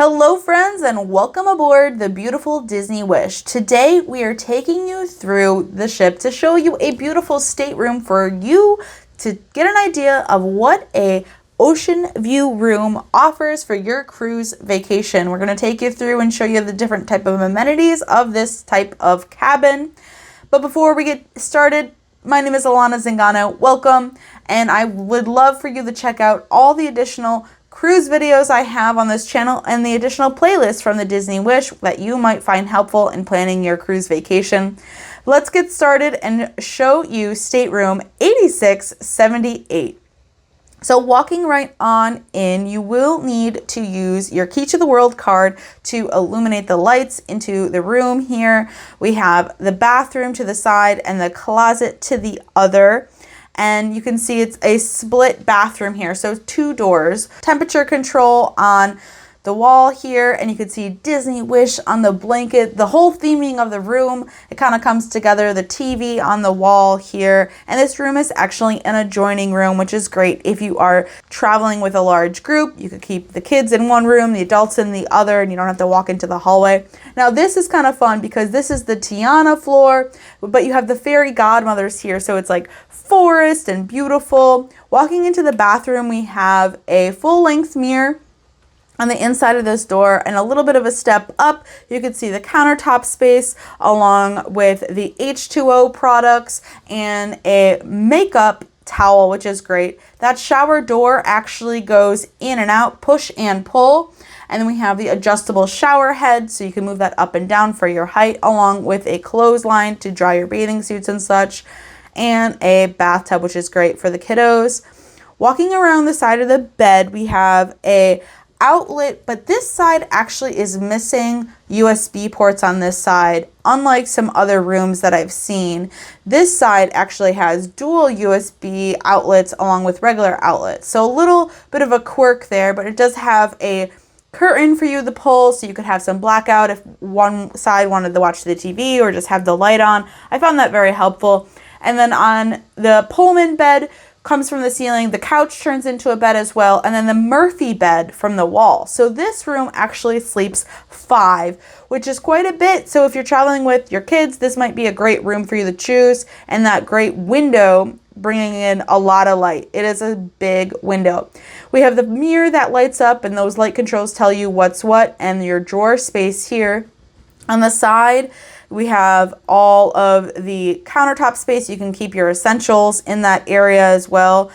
Hello friends and welcome aboard the beautiful Disney Wish. Today we are taking you through the ship to show you a beautiful stateroom for you to get an idea of what a ocean view room offers for your cruise vacation. We're going to take you through and show you the different type of amenities of this type of cabin. But before we get started, my name is Alana Zingano. Welcome, and I would love for you to check out all the additional cruise videos I have on this channel and the additional playlists from the Disney Wish that you might find helpful in planning your cruise vacation. Let's get started and show you stateroom 8678. So walking right on in, you will need to use your Key to the World card to illuminate the lights into the room here. We have the bathroom to the side and the closet to the other. And you can see it's a split bathroom here, so 2 doors. Temperature control on the wall here, and you can see Disney Wish on the blanket. The whole theming of the room, it kind of comes together. The TV on the wall here, and this room is actually an adjoining room, which is great if you are traveling with a large group. You could keep the kids in one room, the adults in the other, and you don't have to walk into the hallway. Now this is kind of fun because this is the Tiana floor, but you have the fairy godmothers here, so it's like forest and beautiful. Walking into the bathroom, we have a full-length mirror on the inside of this door, and a little bit of a step up, you can see the countertop space along with the H2O products and a makeup towel, which is great. That shower door actually goes in and out, push and pull. And then we have the adjustable shower head, so you can move that up and down for your height, along with a clothesline to dry your bathing suits and such, and a bathtub, which is great for the kiddos. Walking around the side of the bed, we have a outlet, but this side actually is missing USB ports on this side. Unlike some other rooms that I've seen, this side actually has dual USB outlets along with regular outlets. So a little bit of a quirk there, but it does have a curtain for you to pull, so you could have some blackout if one side wanted to watch the TV or just have the light on. I found that very helpful. And then on the Pullman bed, comes from the ceiling, the couch turns into a bed as well, and then the Murphy bed from the wall. So this room actually sleeps 5, which is quite a bit. So if you're traveling with your kids, this might be a great room for you to choose, and that great window bringing in a lot of light. It is a big window. We have the mirror that lights up, and those light controls tell you what's what, and your drawer space here. On the side, we have all of the countertop space. You can keep your essentials in that area as well.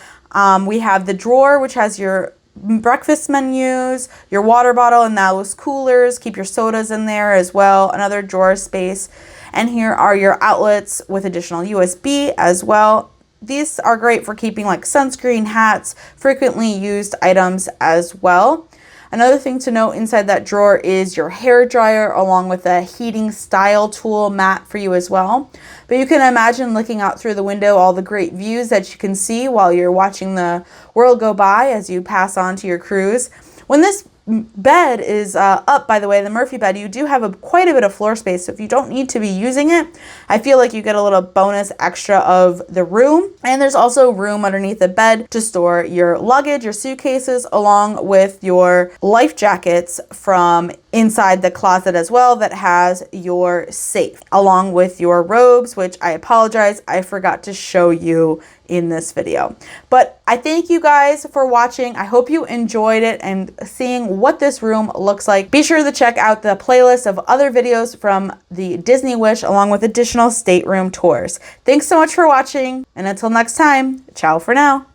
We have the drawer, which has your breakfast menus, your water bottle, and those coolers. Keep your sodas in there as well. Another drawer space. And here are your outlets with additional USB as well. These are great for keeping like sunscreen, hats, frequently used items as well. Another thing to note inside that drawer is your hair dryer along with a heating style tool mat for you as well. But you can imagine looking out through the window all the great views that you can see while you're watching the world go by as you pass on to your cruise. When this bed is up, by the way, the Murphy bed, you do have quite a bit of floor space, so if you don't need to be using it, I feel like you get a little bonus extra of the room. And there's also room underneath the bed to store your luggage, your suitcases, along with your life jackets from inside the closet as well that has your safe, along with your robes, which I apologize, I forgot to show you in this video. But I thank you guys for watching. I hope you enjoyed it and seeing what this room looks like. Be sure to check out the playlist of other videos from the Disney Wish along with additional stateroom tours. Thanks so much for watching, and until next time, ciao for now.